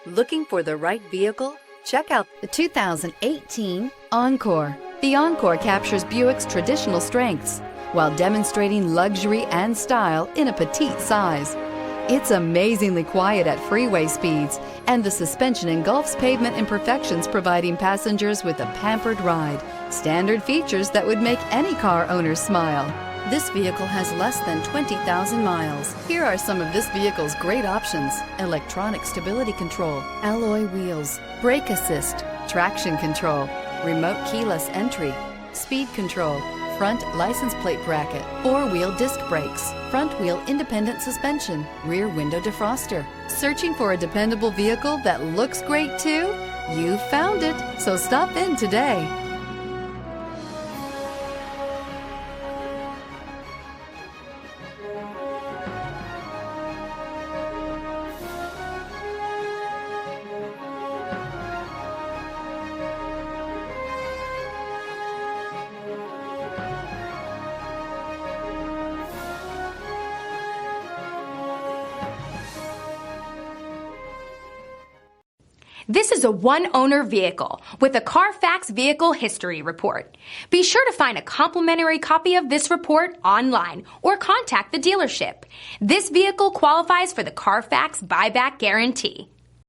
Looking for the right vehicle? Check out the 2018 Encore. The Encore captures Buick's traditional strengths while demonstrating luxury and style in a petite size. It's amazingly quiet at freeway speeds, and the suspension engulfs pavement imperfections, providing passengers with a pampered ride. Standard features that would make any car owner smile. This vehicle has less than 20,000 miles. Here are some of this vehicle's great options: electronic stability control, alloy wheels, brake assist, traction control, remote keyless entry, speed control, front license plate bracket, four-wheel disc brakes, front-wheel independent suspension, rear window defroster. Searching for a dependable vehicle that looks great too? You found it, so stop in today. This is a one-owner vehicle with a CARFAX Vehicle History Report. Be sure to find a complimentary copy of this report online or contact the dealership. This vehicle qualifies for the CARFAX Buyback Guarantee.